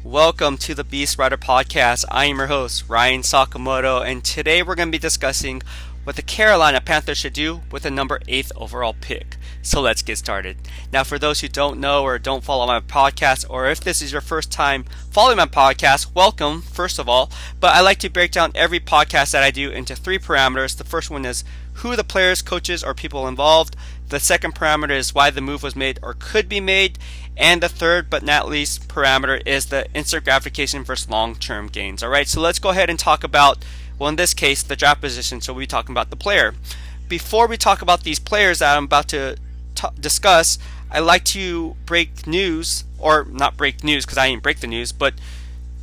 Welcome to the BEASTwriter podcast. I am your host, Ryan Sakamoto, and today we're going to be discussing what the Carolina Panthers should do with the number 8th overall pick. So let's get started. Now, for those who don't know or don't follow my podcast, or if this is your first time following my podcast, welcome, first of all. But I like to break down every podcast that I do into 3 parameters. The first one is who the players, coaches, or people involved. The second parameter is why the move was made or could be made. And the third but not least parameter is the instant gratification versus long-term gains. Alright, so let's go ahead and talk about, well, in this case, the draft position. So we'll be talking about the player. Before we talk about these players that I'm about to discuss, I like to break news, or not break news because I didn't break the news, but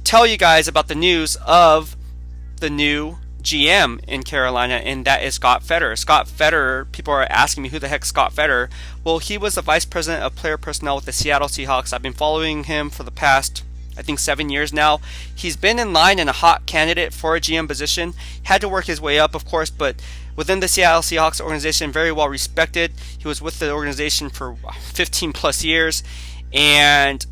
tell you guys about the news of the new GM in Carolina, and that is Scott Fitterer. Scott Fitterer, people are asking me who the heck is Scott Fitterer. Well, he was the vice president of player personnel with the Seattle Seahawks. I've been following him for the past, I think, 7 years now. He's been in line and a hot candidate for a GM position. Had to work his way up, of course, but within the Seattle Seahawks organization, very well respected. He was with the organization for 15 plus years and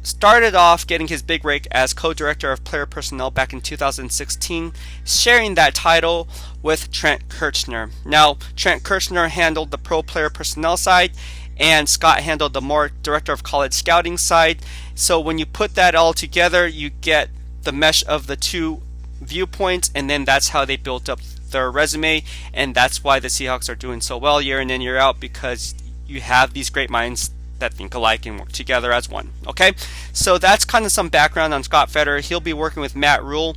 started off getting his big break as co-director of player personnel back in 2016, sharing that title with Trent Kirchner. Now, Trent Kirchner handled the pro player personnel side, and Scott handled the more director of college scouting side. So when you put that all together, you get the mesh of the two viewpoints, and then that's how they built up their resume, and that's why the Seahawks are doing so well year in and year out, because you have these great minds that think alike and work together as one. Okay, so that's kind of some background on Scott Fitterer. He'll be working with Matt Rule,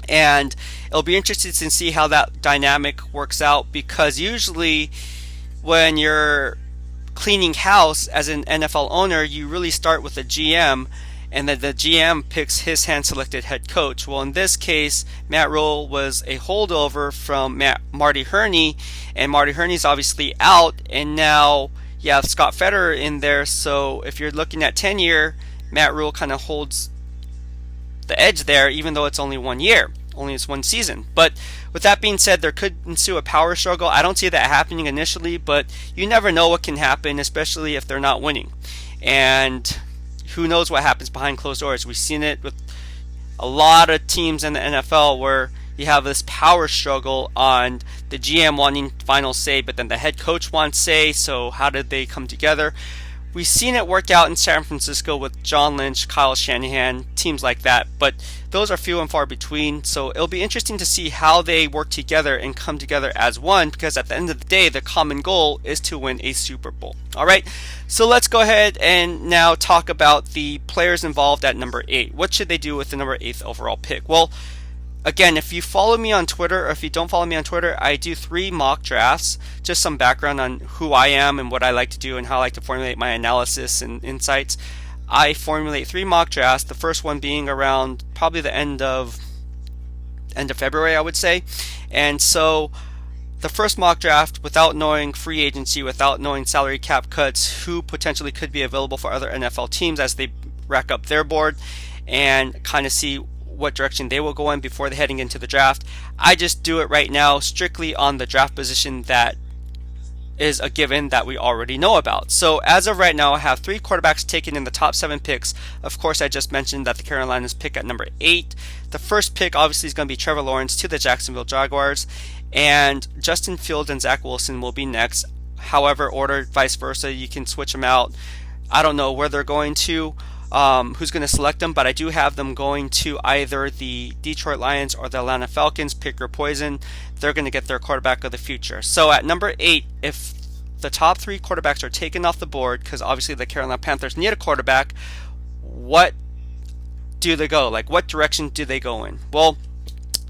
and it'll be interesting to see how that dynamic works out, because usually when you're cleaning house as an NFL owner, you really start with the GM, and then the GM picks his hand-selected head coach. Well, in this case, Matt Rule was a holdover from Marty Herney, and Marty Herney's obviously out, and now you have Scott Fitterer in there. So if you're looking at tenure, Matt Rule kind of holds the edge there, even though it's only 1 year, only it's 1 season. But with that being said, there could ensue a power struggle. I don't see that happening initially, but you never know what can happen, especially if they're not winning. And who knows what happens behind closed doors. We've seen it with a lot of teams in the NFL where you have this power struggle on the GM wanting final say, but then the head coach wants say. So how did they come together? We've seen it work out in San Francisco with John Lynch, Kyle Shanahan, teams like that, but those are few and far between. So it'll be interesting to see how they work together and come together as one, because at the end of the day, the common goal is to win a Super Bowl. All right, so let's go ahead and now talk about the players involved at number 8. What should they do with the number 8th overall pick? Well, again, if you follow me on Twitter, or if you don't follow me on Twitter, I do 3 mock drafts. Just some background on who I am and what I like to do and how I like to formulate my analysis and insights. I formulate 3 mock drafts, the first one being around probably the end of February, I would say. And so the first mock draft, without knowing free agency, without knowing salary cap cuts, who potentially could be available for other NFL teams as they rack up their board and kind of see what direction they will go in before they're heading into the draft. I just do it right now strictly on the draft position that is a given that we already know about. So as of right now, I have 3 quarterbacks taken in the top 7 picks. Of course, I just mentioned that the Carolinas pick at number 8. The first pick obviously is going to be Trevor Lawrence to the Jacksonville Jaguars, and Justin Fields and Zach Wilson will be next. However, ordered vice versa, you can switch them out. I don't know where they're going to, who's going to select them, but I do have them going to either the Detroit Lions or the Atlanta Falcons. Pick your poison. They're going to get their quarterback of the future. So at number 8, if the top 3 quarterbacks are taken off the board, because obviously the Carolina Panthers need a quarterback, what do they go? Like, what direction do they go in? Well,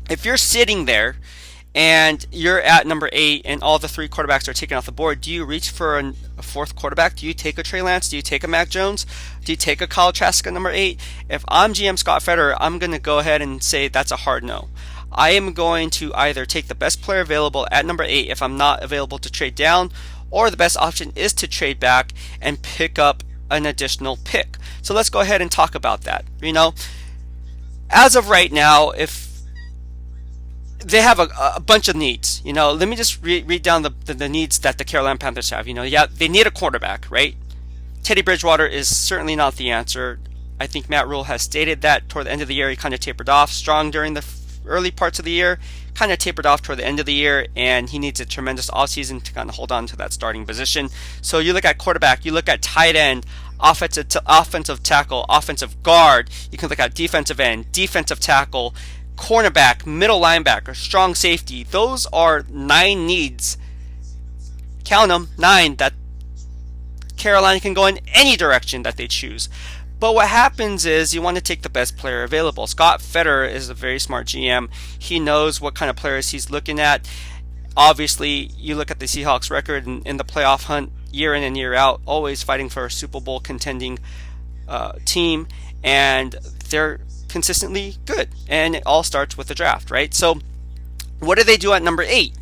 if you're sitting there and you're at number 8 and all the 3 quarterbacks are taken off the board, do you reach for a 4th quarterback? Do you take a Trey Lance? Do you take a Mac Jones? Do you take a Kyle Trask at number 8? If I'm GM Scott Fitterer, I'm going to go ahead and say that's a hard no. I am going to either take the best player available at number 8 if I'm not available to trade down, or the best option is to trade back and pick up an additional pick. So let's go ahead and talk about that. You know, as of right now, if they have a bunch of needs. You know, let me just read down the needs that the Carolina Panthers have. You know, yeah, they need a quarterback, right? Teddy Bridgewater is certainly not the answer. I think Matt Rule has stated that toward the end of the year he kind of tapered off strong during the early parts of the year, kind of tapered off toward the end of the year, and he needs a tremendous offseason to kind of hold on to that starting position. So you look at quarterback, you look at tight end, offensive tackle, offensive guard, you can look at defensive end, defensive tackle, cornerback, middle linebacker, strong safety. Those are 9 needs. Count them, 9, that Carolina can go in any direction that they choose. But what happens is you want to take the best player available. Scott Fitterer is a very smart GM. He knows what kind of players he's looking at. Obviously, you look at the Seahawks record in the playoff hunt year in and year out, always fighting for a Super Bowl contending team, and they're consistently good. And it all starts with the draft, right? So what do they do at number 8?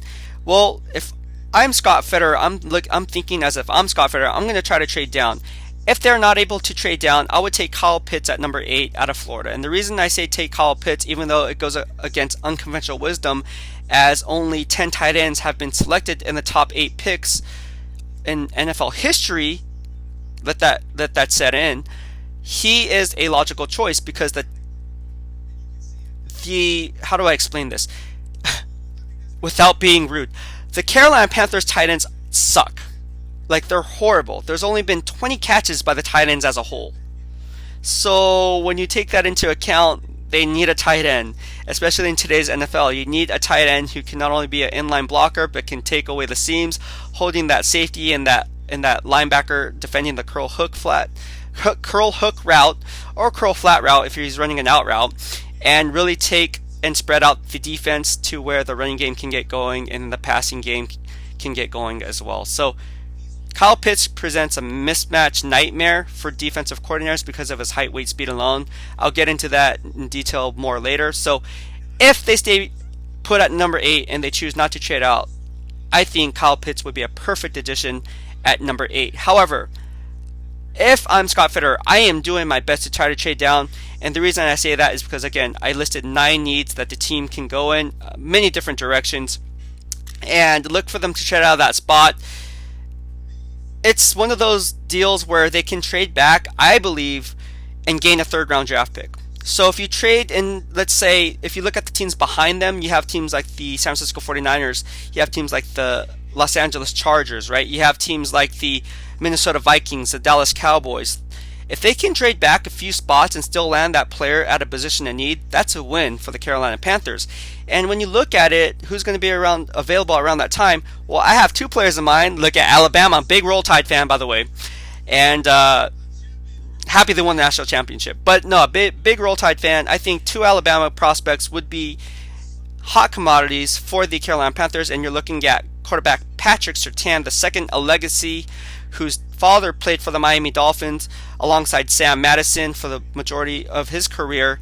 Well, if I'm Scott Fitterer, I'm thinking as if I'm Scott Fitterer, I'm going to try to trade down. If they're not able to trade down, I would take Kyle Pitts at number 8 out of Florida. And the reason I say take Kyle Pitts, even though it goes against unconventional wisdom, as only 10 tight ends have been selected in the top 8 picks in NFL history, let that set in, he is a logical choice because the how do I explain this without being rude? The Carolina Panthers tight ends suck. Like, they're horrible. There's only been 20 catches by the tight ends as a whole. So when you take that into account, they need a tight end, especially in today's NFL. You need a tight end who can not only be an inline blocker, but can take away the seams, holding that safety and that linebacker defending the curl hook route or curl flat route if he's running an out route, and really take and spread out the defense to where the running game can get going and the passing game can get going as well. So Kyle Pitts presents a mismatch nightmare for defensive coordinators because of his height, weight, speed alone. I'll get into that in detail more later. So if they stay put at number 8 and they choose not to trade out, I think Kyle Pitts would be a perfect addition at number 8. However, if I'm Scott Fitterer, I am doing my best to try to trade down. And the reason I say that is because, again, I listed 9 needs that the team can go in, many different directions, and look for them to trade out of that spot. It's one of those deals where they can trade back, I believe, and gain a 3rd round draft pick. So if you trade in, let's say, if you look at the teams behind them, you have teams like the San Francisco 49ers, you have teams like the Los Angeles Chargers, right? You have teams like the Minnesota Vikings, the Dallas Cowboys. If they can trade back a few spots and still land that player at a position of need, that's a win for the Carolina Panthers. And when you look at it, who's going to be available around that time? Well, I have 2 players in mind. Look at Alabama. I'm a big Roll Tide fan, by the way. And happy they won the national championship. But no, big Roll Tide fan. I think 2 Alabama prospects would be hot commodities for the Carolina Panthers. And you're looking at quarterback Patrick Surtain II, a legacy, whose father played for the Miami Dolphins alongside Sam Madison for the majority of his career.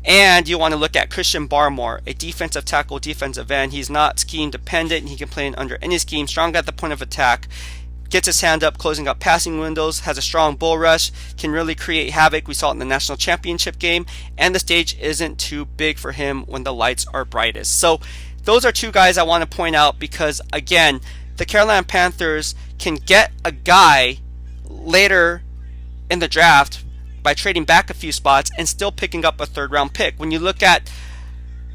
And you want to look at Christian Barmore, a defensive tackle, defensive end. He's not scheme dependent. He can play under any scheme, strong at the point of attack, gets his hand up, closing up passing windows, has a strong bull rush, can really create havoc. We saw it in the national championship game, and the stage isn't too big for him when the lights are brightest. So those are 2 guys I want to point out because, again, the Carolina Panthers can get a guy later in the draft by trading back a few spots and still picking up a 3rd round pick. When you look at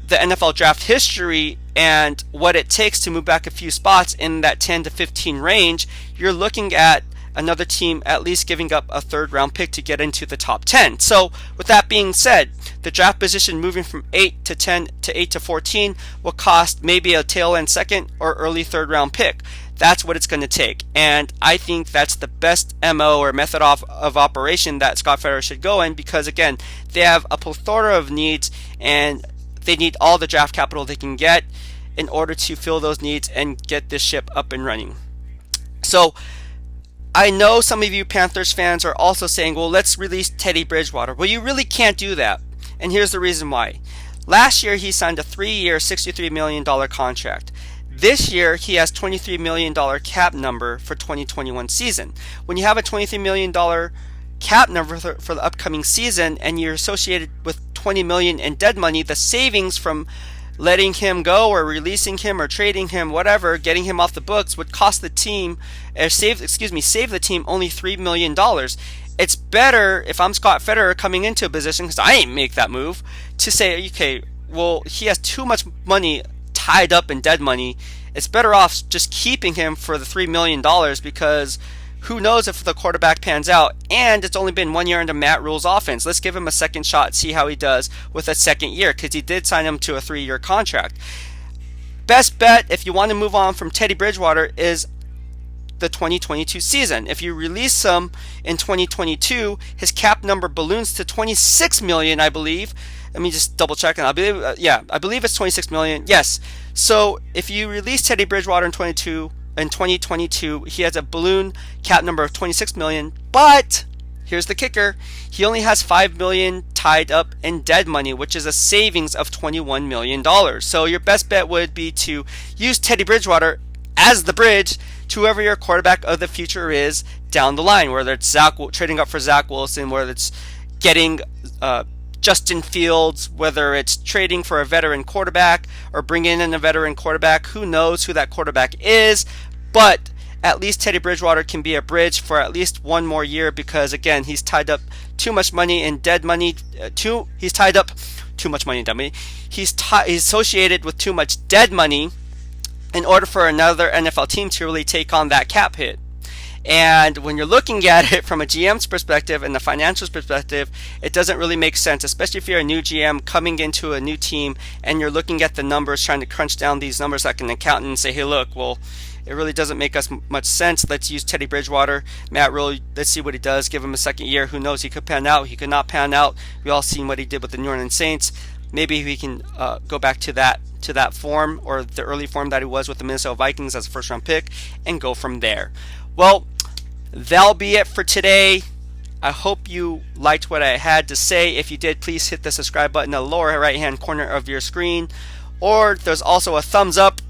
the NFL draft history and what it takes to move back a few spots in that 10 to 15 range, you're looking at another team at least giving up a 3rd round pick to get into the top 10. So with that being said, the draft position moving from 8 to 10 to 8 to 14 will cost maybe a tail end 2nd or early 3rd round pick. That's what it's going to take. And I think that's the best MO or method of operation that Scott Fitterer should go in because, again, they have a plethora of needs and they need all the draft capital they can get in order to fill those needs and get this ship up and running. So I know some of you Panthers fans are also saying, well, let's release Teddy Bridgewater. Well, you really can't do that. And here's the reason why. Last year, he signed a 3-year, $63 million contract. This year, he has $23 million cap number for 2021 season. When you have a $23 million cap number for the upcoming season and you're associated with $20 million in dead money, the savings from letting him go or releasing him or trading him, whatever, getting him off the books would cost the team, save the team only $3 million. it's better if I'm Scott Fitterer coming into a position, because I ain't make that move, to say, okay, well, he has too much money tied up in dead money. It's better off just keeping him for the $3 million, because who knows if the quarterback pans out, and it's only been 1 year into Matt Rule's offense. Let's give him a second shot, see how he does with a second year, because he did sign him to a 3-year contract. Best bet if you want to move on from Teddy Bridgewater is the 2022 season. If you release him in 2022, his cap number balloons to $26 million, I believe. Let me just double check, and I believe it's $26 million. Yes. So if you release Teddy Bridgewater in 2022, he has a balloon cap number of $26 million. But here's the kicker: he only has $5 million tied up in dead money, which is a savings of $21 million. So your best bet would be to use Teddy Bridgewater as the bridge to whoever your quarterback of the future is down the line, whether it's trading up for Zach Wilson, whether it's getting Justin Fields, whether it's trading for a veteran quarterback or bringing in a veteran quarterback. Who knows who that quarterback is, but at least Teddy Bridgewater can be a bridge for at least one more year, because again, he's tied up too much money in dead money. He's tied up too much money in dead money. He's associated with too much dead money in order for another NFL team to really take on that cap hit. And when you're looking at it from a GM's perspective and the financials perspective, it doesn't really make sense, especially if you're a new GM coming into a new team and you're looking at the numbers, trying to crunch down these numbers like an accountant and say, hey, look, well, it really doesn't make us much sense. Let's use Teddy Bridgewater. Matt Rule, let's see what he does. Give him a second year. Who knows? He could pan out. He could not pan out. We all seen what he did with the New Orleans Saints. Maybe we can go back to that form, or the early form that he was with the Minnesota Vikings as a first-round pick, and go from there. Well, that'll be it for today. I hope you liked what I had to say. If you did, please hit the subscribe button in the lower right-hand corner of your screen. Or there's also a thumbs up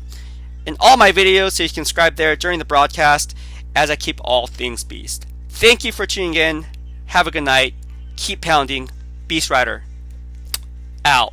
in all my videos, so you can subscribe there during the broadcast as I keep all things Beast. Thank you for tuning in. Have a good night. Keep pounding. BEASTwriter out.